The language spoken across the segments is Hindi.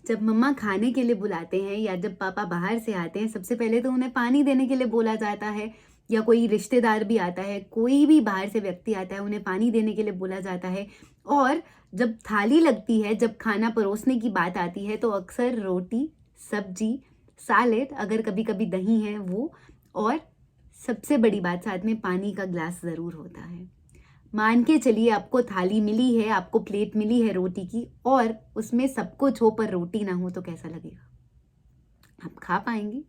जब मम्मा खाने के लिए बुलाते हैं या जब पापा बाहर से आते हैं, सबसे पहले तो उन्हें पानी देने के लिए बोला जाता है। या कोई रिश्तेदार भी आता है, कोई भी बाहर से व्यक्ति आता है, उन्हें पानी देने के लिए बोला जाता है। और जब थाली लगती है, जब खाना परोसने की बात आती है, तो अक्सर रोटी, सब्जी, सैलेड, अगर कभी कभी दही है वो, और सबसे बड़ी बात, साथ में पानी का ग्लास ज़रूर होता है। मान के चलिए आपको थाली मिली है, आपको प्लेट मिली है रोटी की, और उसमें सब कुछ हो पर रोटी ना हो, तो कैसा लगेगा? आप खा पाएंगे?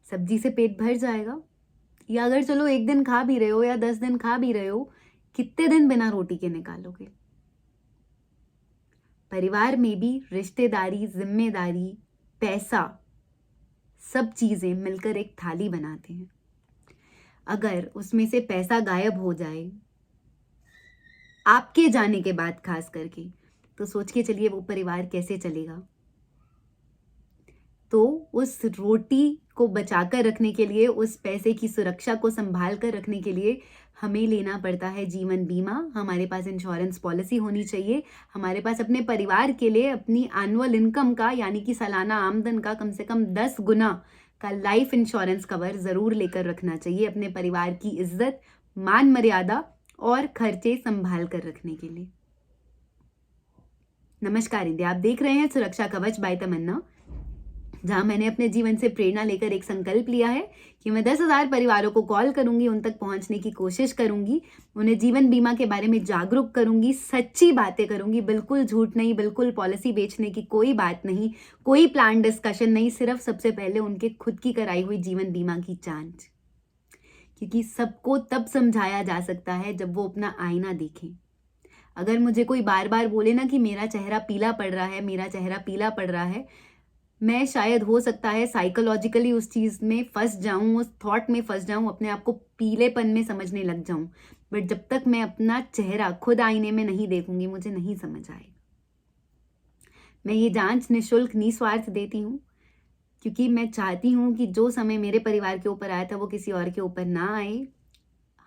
सब्जी से पेट भर जाएगा? या अगर चलो एक दिन खा भी रहे हो या 10 दिन खा भी रहे हो, कितने दिन बिना रोटी के निकालोगे? परिवार में भी रिश्तेदारी, जिम्मेदारी, पैसा, सब चीजें मिलकर एक थाली बनाते हैं। अगर उसमें से पैसा गायब हो जाए, आपके जाने के बाद खास करके, तो सोच के चलिए वो परिवार कैसे चलेगा। तो उस रोटी को बचाकर रखने के लिए, उस पैसे की सुरक्षा को संभाल कर रखने के लिए हमें लेना पड़ता है जीवन बीमा। हमारे पास इंश्योरेंस पॉलिसी होनी चाहिए। हमारे पास अपने परिवार के लिए अपनी एनुअल इनकम का, यानी कि सालाना आमदन का कम से कम 10 गुना का लाइफ इंश्योरेंस कवर जरूर लेकर रखना चाहिए, अपने परिवार की इज्जत, मान मर्यादा और खर्चे संभाल कर रखने के लिए। नमस्कार इंडिया, आप देख रहे हैं सुरक्षा कवच बाय तमन्ना, जहां मैंने अपने जीवन से प्रेरणा लेकर एक संकल्प लिया है कि मैं 10,000 परिवारों को कॉल करूंगी, उन तक पहुंचने की कोशिश करूंगी, उन्हें जीवन बीमा के बारे में जागरूक करूंगी, सच्ची बातें करूंगी, बिल्कुल झूठ नहीं, बिल्कुल पॉलिसी बेचने की कोई बात नहीं, कोई प्लान डिस्कशन नहीं, सिर्फ सबसे पहले उनके खुद की कराई हुई जीवन बीमा की जांच। क्योंकि सबको तब समझाया जा सकता है जब वो अपना आईना देखें। अगर मुझे कोई बार बार बोले ना कि मेरा चेहरा पीला पड़ रहा है, मेरा चेहरा पीला पड़ रहा है, मैं शायद, हो सकता है, साइकोलॉजिकली उस चीज में फंस जाऊं, उस थॉट में फंस जाऊं, अपने आप को पीलेपन में समझने लग जाऊं। बट जब तक मैं अपना चेहरा खुद आईने में नहीं देखूंगी, मुझे नहीं समझ आएगा। मैं ये जांच निशुल्क, निस्वार्थ देती हूँ, क्योंकि मैं चाहती हूँ कि जो समय मेरे परिवार के ऊपर आया था वो किसी और के ऊपर ना आए।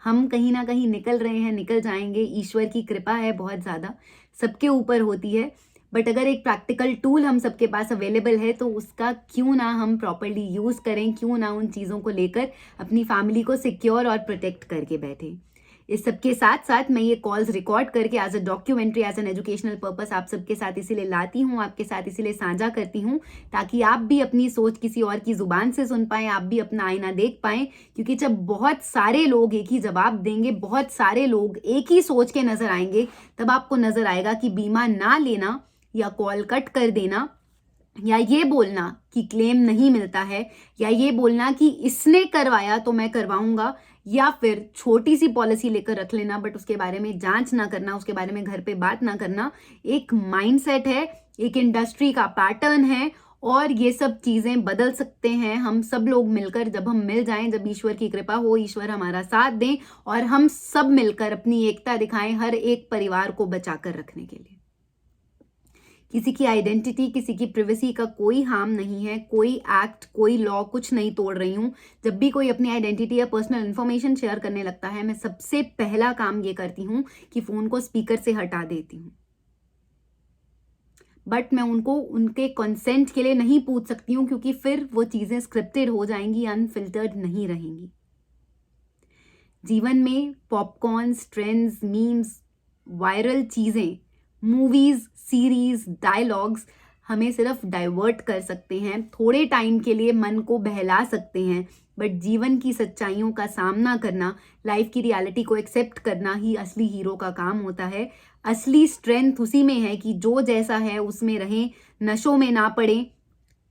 हम कहीं ना कहीं निकल रहे हैं, निकल जाएंगे, ईश्वर की कृपा है बहुत ज्यादा, सबके ऊपर होती है। बट अगर एक प्रैक्टिकल टूल हम सबके पास अवेलेबल है, तो उसका क्यों ना हम प्रॉपरली यूज करें, क्यों ना उन चीजों को लेकर अपनी फैमिली को सिक्योर और प्रोटेक्ट करके बैठे। इस सबके साथ साथ मैं ये कॉल्स रिकॉर्ड करके as a documentary, as an educational purpose आप सबके साथ इसीलिए लाती हूँ, आपके साथ इसीलिए साझा करती हूँ, ताकि आप भी अपनी सोच किसी और की जुबान से सुन पाएं, आप भी अपना आईना देख पाएं। क्योंकि जब बहुत सारे लोग एक ही जवाब देंगे, बहुत सारे लोग एक ही सोच के नजर आएंगे, तब आपको नजर आएगा कि बीमा ना लेना या कॉल कट कर देना, या ये बोलना कि क्लेम नहीं मिलता है, या ये बोलना कि इसने करवाया तो मैं करवाऊंगा, या फिर छोटी सी पॉलिसी लेकर रख लेना बट उसके बारे में जांच ना करना, उसके बारे में घर पे बात ना करना, एक माइंडसेट है, एक इंडस्ट्री का पैटर्न है। और ये सब चीजें बदल सकते हैं हम सब लोग मिलकर, जब हम मिल जाएं, जब ईश्वर की कृपा हो, ईश्वर हमारा साथ दें और हम सब मिलकर अपनी एकता दिखाएं, हर एक परिवार को बचाकर रखने के लिए। किसी की आइडेंटिटी, किसी की प्रिवेसी का कोई हार्म नहीं है, कोई एक्ट, कोई लॉ कुछ नहीं तोड़ रही हूं। जब भी कोई अपनी आइडेंटिटी या पर्सनल इंफॉर्मेशन शेयर करने लगता है, मैं सबसे पहला काम ये करती हूं कि फोन को स्पीकर से हटा देती हूं। बट मैं उनको उनके कंसेंट के लिए नहीं पूछ सकती हूँ, क्योंकि फिर वो चीजें स्क्रिप्टेड हो जाएंगी, अनफिल्टर्ड नहीं रहेंगी। जीवन में पॉपकॉर्न्स, ट्रेंड्स, मीम्स, वायरल चीजें, मूवीज, सीरीज, डायलॉग्स हमें सिर्फ डाइवर्ट कर सकते हैं, थोड़े टाइम के लिए मन को बहला सकते हैं। बट जीवन की सच्चाइयों का सामना करना, लाइफ की रियलिटी को एक्सेप्ट करना ही असली हीरो का काम होता है। असली स्ट्रेंथ उसी में है कि जो जैसा है उसमें रहें, नशों में ना पड़े,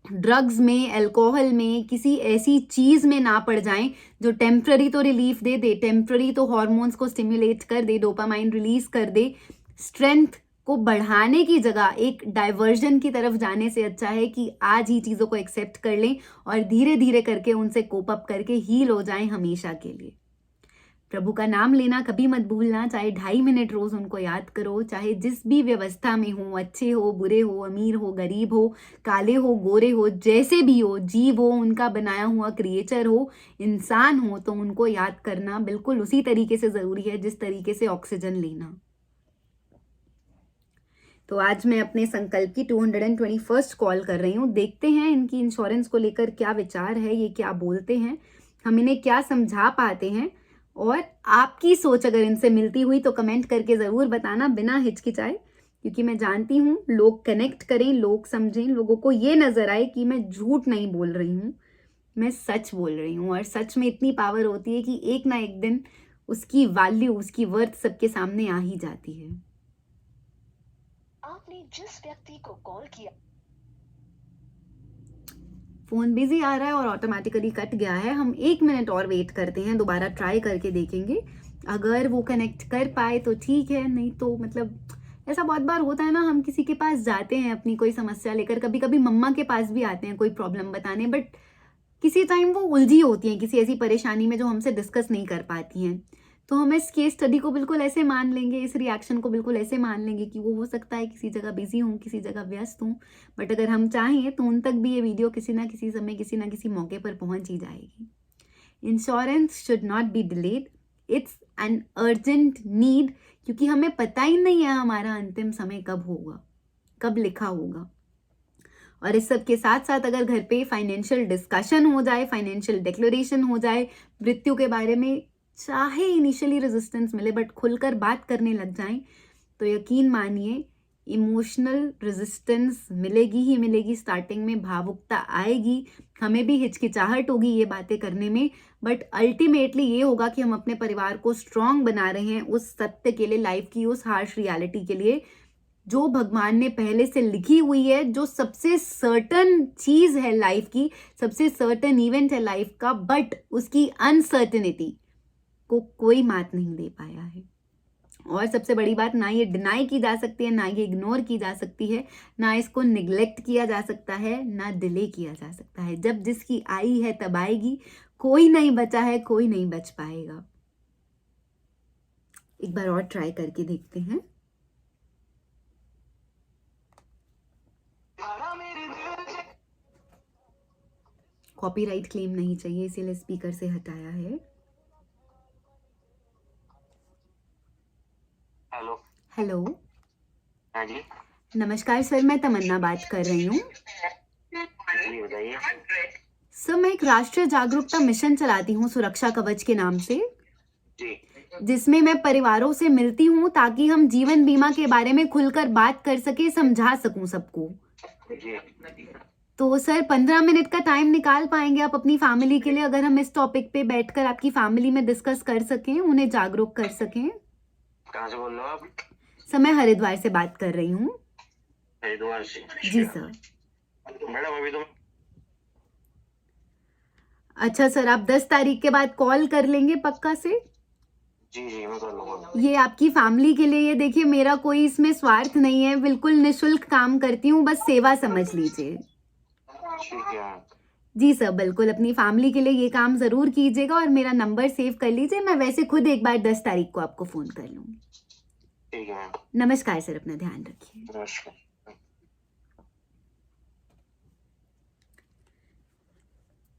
ड्रग्स में, अल्कोहल में, किसी ऐसी चीज में ना पड़ जाएं जो टेम्पररी तो रिलीफ दे दे, टेम्पररी तो हॉर्मोन्स को स्टिम्युलेट कर दे, डोपामाइन रिलीज कर दे। स्ट्रेंथ को बढ़ाने की जगह एक डाइवर्जन की तरफ जाने से अच्छा है कि आज ही चीजों को एक्सेप्ट कर लें और धीरे धीरे करके उनसे कोप अप करके हील हो जाएं हमेशा के लिए। प्रभु का नाम लेना कभी मत भूलना, चाहे 2.5 मिनट रोज उनको याद करो, चाहे जिस भी व्यवस्था में हो, अच्छे हो, बुरे हो, अमीर हो, गरीब हो, काले हो, गोरे हो, जैसे भी हो, जीव हो, उनका बनाया हुआ क्रिएचर हो, इंसान हो, तो उनको याद करना बिल्कुल उसी तरीके से जरूरी है जिस तरीके से ऑक्सीजन लेना। तो आज मैं अपने संकल्प की 221st कॉल कर रही हूँ। देखते हैं इनकी इंश्योरेंस को लेकर क्या विचार है, ये क्या बोलते हैं, हम इन्हें क्या समझा पाते हैं। और आपकी सोच अगर इनसे मिलती हुई तो कमेंट करके ज़रूर बताना बिना हिचकिचाए, क्योंकि मैं जानती हूँ लोग कनेक्ट करें, लोग समझें, लोगों को ये नज़र आए कि मैं झूठ नहीं बोल रही हूँ, मैं सच बोल रही हूँ। और सच में इतनी पावर होती है कि एक ना एक दिन उसकी वैल्यू, उसकी वर्थ सबके सामने आ ही जाती है। आपने जिस व्यक्ति को कॉल किया, फोन बिजी आ रहा है और ऑटोमेटिकली कट गया है। हम 1 मिनट और वेट करते हैं, दोबारा ट्राई करके देखेंगे। अगर वो कनेक्ट कर पाए तो ठीक है, नहीं तो मतलब ऐसा बहुत बार होता है ना, हम किसी के पास जाते हैं अपनी कोई समस्या लेकर, कभी कभी मम्मा के पास भी आते हैं कोई प्रॉब्लम बताने, बट किसी टाइम वो उलझी होती हैं किसी ऐसी परेशानी में जो हमसे डिस्कस नहीं कर पाती हैं। तो हम इस केस स्टडी को बिल्कुल ऐसे मान लेंगे, इस रिएक्शन को बिल्कुल ऐसे मान लेंगे कि वो हो सकता है किसी जगह बिजी हूँ, किसी जगह व्यस्त हूँ, बट अगर हम चाहें तो उन तक भी ये वीडियो किसी ना किसी समय, किसी ना किसी मौके पर पहुंच ही जाएगी। Insurance should not be delayed, it's an urgent need, क्योंकि हमें पता ही नहीं है हमारा अंतिम समय कब होगा, कब लिखा होगा। और इस सब के साथ साथ अगर घर पे फाइनेंशियल डिस्कशन हो जाए, फाइनेंशियल डिक्लेरेशन हो जाए, मृत्यु के बारे में चाहे इनिशियली रेजिस्टेंस मिले बट खुलकर बात करने लग जाएं, तो यकीन मानिए इमोशनल रेजिस्टेंस मिलेगी ही मिलेगी। स्टार्टिंग में भावुकता आएगी, हमें भी हिचकिचाहट होगी ये बातें करने में, बट अल्टीमेटली ये होगा कि हम अपने परिवार को स्ट्रांग बना रहे हैं उस सत्य के लिए, लाइफ की उस हार्श रियलिटी के लिए जो भगवान ने पहले से लिखी हुई है, जो सबसे सर्टन चीज है लाइफ की, सबसे सर्टन इवेंट है लाइफ का, बट उसकी अनसर्टेनिटी को कोई मात नहीं दे पाया है। और सबसे बड़ी बात, ना ये डिनाई की जा सकती है, ना ये इग्नोर की जा सकती है, ना इसको निग्लेक्ट किया जा सकता है, ना डिले किया जा सकता है। जब जिसकी आई है तब आएगी, कोई नहीं बचा है, कोई नहीं बच पाएगा। एक बार और ट्राई करके देखते हैं। कॉपीराइट क्लेम नहीं चाहिए, इसीलिए स्पीकर से हटाया है। हेलो। हेलो, हाँ जी। नमस्कार सर, मैं तमन्ना बात कर रही हूँ। जी बताइए। सर, मैं एक राष्ट्रीय जागरूकता मिशन चलाती हूँ सुरक्षा कवच के नाम से, जी जिसमें मैं परिवारों से मिलती हूँ ताकि हम जीवन बीमा के बारे में खुलकर बात कर सके, समझा सकूं सबको। जी तो सर 15 मिनट का टाइम निकाल पाएंगे आप अपनी फैमिली के लिए, अगर हम इस टॉपिक पे बैठकर आपकी फैमिली में डिस्कस कर सकें, उन्हें जागरूक कर सकें। कहाँ से बोल रहे हो आप? सर, मैं हरिद्वार से बात कर रही हूँ। हरिद्वार से? जी सर। मैडम अभी तो अच्छा सर, आप 10 तारीख के बाद कॉल कर लेंगे पक्का से? जी मैं कर लूँगा। ये आपकी फैमिली के लिए, ये देखिए मेरा कोई इसमें स्वार्थ नहीं है, बिल्कुल निशुल्क काम करती हूँ, बस सेवा समझ लीजिए। ठीक है। जी सर, बिल्कुल अपनी फैमिली के लिए ये काम जरूर कीजिएगा, और मेरा नंबर सेव कर लीजिए, मैं वैसे खुद एक बार 10 तारीख को आपको फोन कर लूंगी। ठीक है मैम। नमस्कार सर, अपना ध्यान रखिए। नमस्कार।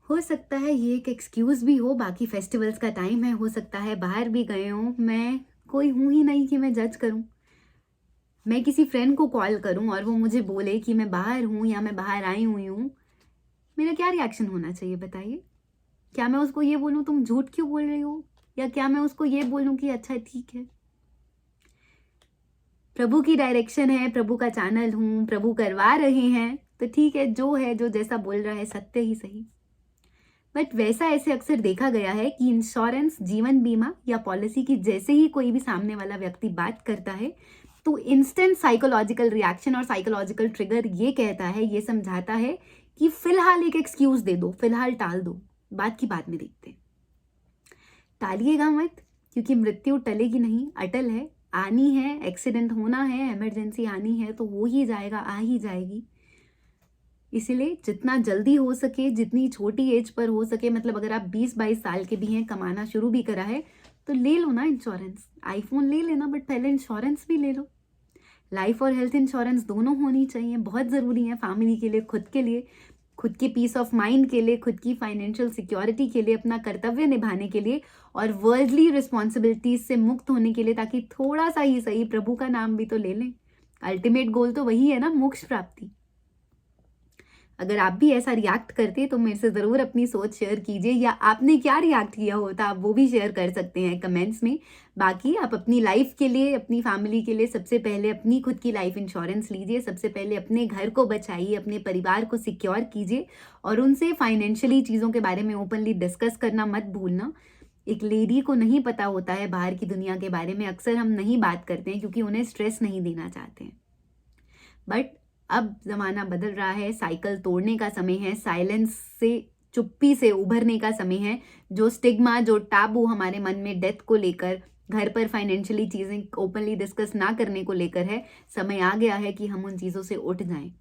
हो सकता है ये एक एक्सक्यूज भी हो, बाकी फेस्टिवल्स का टाइम है, हो सकता है बाहर भी गए हों, मैं कोई हूं ही नहीं कि मैं जज करूं। मैं किसी फ्रेंड को कॉल करूं और वो मुझे बोले कि मैं बाहर हूं या मैं बाहर आई हुई हूं, मेरा क्या रिएक्शन होना चाहिए बताइए? क्या मैं उसको ये बोलूं तुम झूठ क्यों बोल रही हो, या क्या मैं उसको ये बोलूं कि अच्छा ठीक है, प्रभु की डायरेक्शन है, प्रभु का चैनल हूं, प्रभु करवा रहे हैं तो ठीक है, जो है, जो जैसा बोल रहा है सत्य ही सही। बट वैसा ऐसे अक्सर देखा गया है कि इंश्योरेंस, जीवन बीमा या पॉलिसी की जैसे ही कोई भी सामने वाला व्यक्ति बात करता है तो इंस्टेंट साइकोलॉजिकल रिएक्शन और साइकोलॉजिकल ट्रिगर ये कहता है, ये समझाता है कि फिलहाल एक एक्सक्यूज दे दो, फिलहाल टाल दो, बात की बात में देखते हैं। टालिएगा मत, क्योंकि मृत्यु टलेगी नहीं, अटल है, आनी है, एक्सीडेंट होना है, इमरजेंसी आनी है तो हो ही जाएगा, आ ही जाएगी। इसीलिए जितना जल्दी हो सके, जितनी छोटी एज पर हो सके, मतलब अगर आप 20-22 साल के भी हैं, कमाना शुरू भी करा है, तो ले लो ना इंश्योरेंस। आईफोन ले लेना, बट पहले इंश्योरेंस भी ले लो। लाइफ और हेल्थ इंश्योरेंस दोनों होनी चाहिए, बहुत ज़रूरी है फैमिली के लिए, खुद के लिए, खुद की पीस ऑफ माइंड के लिए, खुद की फाइनेंशियल सिक्योरिटी के लिए, अपना कर्तव्य निभाने के लिए और वर्ल्डली रिस्पॉन्सिबिलिटीज से मुक्त होने के लिए, ताकि थोड़ा सा ही सही प्रभु का नाम भी तो ले लें, अल्टीमेट गोल तो वही है ना, मोक्ष प्राप्ति। अगर आप भी ऐसा रिएक्ट करते तो मेरे से ज़रूर अपनी सोच शेयर कीजिए, या आपने क्या रिएक्ट किया होता आप वो भी शेयर कर सकते हैं कमेंट्स में। बाकी आप अपनी लाइफ के लिए, अपनी फैमिली के लिए सबसे पहले अपनी खुद की लाइफ इंश्योरेंस लीजिए, सबसे पहले अपने घर को बचाइए, अपने परिवार को सिक्योर कीजिए और उनसे फाइनेंशियली चीज़ों के बारे में ओपनली डिस्कस करना मत भूलना। एक लेडी को नहीं पता होता है बाहर की दुनिया के बारे में, अक्सर हम नहीं बात करते हैं क्योंकि उन्हें स्ट्रेस नहीं देना चाहते हैं। बट अब ज़माना बदल रहा है, साइकिल तोड़ने का समय है, साइलेंस से, चुप्पी से उभरने का समय है। जो स्टिग्मा, जो टाबू हमारे मन में डेथ को लेकर, घर पर फाइनेंशियली चीज़ें ओपनली डिस्कस ना करने को लेकर है, समय आ गया है कि हम उन चीज़ों से उठ जाएं।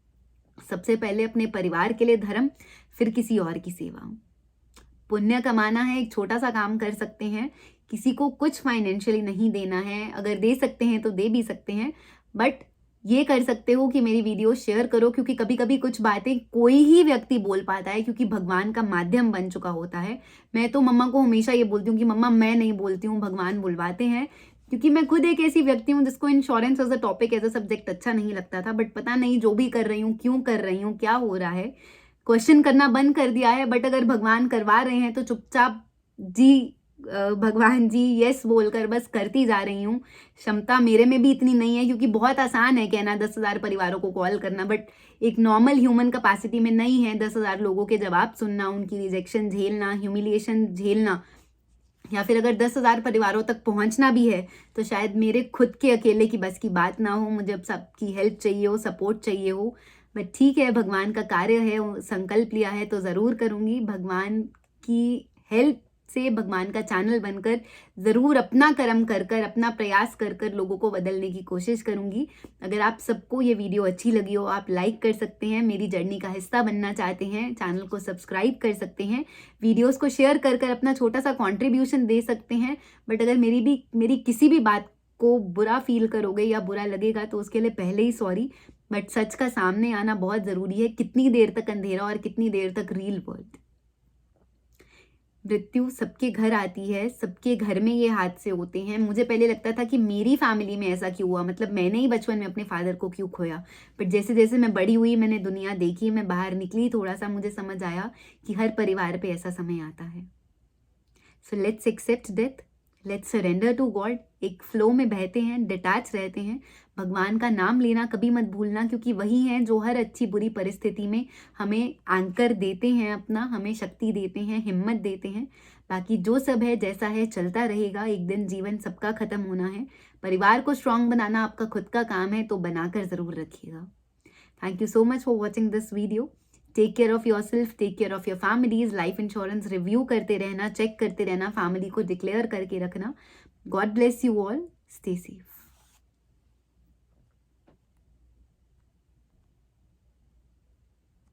सबसे पहले अपने परिवार के लिए धर्म, फिर किसी और की सेवा। पुण्य कमाना है, एक छोटा सा काम कर सकते हैं, किसी को कुछ फाइनेंशियली नहीं देना है, अगर दे सकते हैं तो दे भी सकते हैं, बट ये कर सकते हो कि मेरी वीडियो शेयर करो, क्योंकि कभी कभी कुछ बातें कोई ही व्यक्ति बोल पाता है क्योंकि भगवान का माध्यम बन चुका होता है। मैं तो मम्मा को हमेशा ये बोलती हूँ कि मम्मा मैं नहीं बोलती हूँ, भगवान बुलवाते हैं, क्योंकि मैं खुद एक ऐसी व्यक्ति हूँ जिसको insurance as a topic, as a subject अच्छा नहीं लगता था, बट पता नहीं जो भी कर रही हूँ, क्यों कर रही हूँ, क्या हो रहा है, क्वेश्चन करना बंद कर दिया है। बट अगर भगवान करवा रहे हैं तो चुपचाप जी भगवान जी यस बोलकर बस करती जा रही हूँ। क्षमता मेरे में भी इतनी नहीं है, क्योंकि बहुत आसान है कहना 10,000 परिवारों को कॉल करना, बट एक नॉर्मल ह्यूमन कैपेसिटी में नहीं है 10,000 लोगों के जवाब सुनना, उनकी रिजेक्शन झेलना, ह्यूमिलिएशन झेलना, या फिर अगर 10,000 परिवारों तक पहुंचना भी है तो शायद मेरे खुद के अकेले की बस की बात ना हो, मुझे अब सबकी हेल्प चाहिए हो, सपोर्ट चाहिए हो। बट ठीक है, भगवान का कार्य है, संकल्प लिया है तो ज़रूर करूँगी। भगवान की हेल्प से, भगवान का चैनल बनकर ज़रूर अपना कर्म कर कर, अपना प्रयास कर कर लोगों को बदलने की कोशिश करूँगी। अगर आप सबको ये वीडियो अच्छी लगी हो, आप लाइक कर सकते हैं, मेरी जर्नी का हिस्सा बनना चाहते हैं, चैनल को सब्सक्राइब कर सकते हैं, वीडियोस को शेयर कर कर अपना छोटा सा कॉन्ट्रीब्यूशन दे सकते हैं। बट अगर मेरी किसी भी बात को बुरा फील करोगे या बुरा लगेगा तो उसके लिए पहले ही सॉरी। बट सच का सामने आना बहुत ज़रूरी है। कितनी देर तक अंधेरा और कितनी देर तक रील वर्ल्ड। मृत्यु सबके घर आती है, सबके घर में ये हादसे होते हैं। मुझे पहले लगता था कि मेरी फैमिली में ऐसा क्यों हुआ, मतलब मैंने ही बचपन में अपने फादर को क्यों खोया। बट जैसे जैसे मैं बड़ी हुई, मैंने दुनिया देखी, मैं बाहर निकली, थोड़ा सा मुझे समझ आया कि हर परिवार पे ऐसा समय आता है। So let's accept death, let's surrender to God. एक फ्लो में बहते हैं, डिटैच रहते हैं। भगवान का नाम लेना कभी मत भूलना, क्योंकि वही हैं जो हर अच्छी बुरी परिस्थिति में हमें एंकर देते हैं, अपना हमें शक्ति देते हैं, हिम्मत देते हैं। बाकी जो सब है जैसा है चलता रहेगा, एक दिन जीवन सबका खत्म होना है। परिवार को स्ट्रांग बनाना आपका खुद का काम है, तो बनाकर ज़रूर रखिएगा। Thank you so much for watching this video. Take care of yourself, take care of your families. Life insurance review करते रहना, चेक करते रहना, फैमिली को डिक्लेयर करके रखना। God bless you all, stay safe.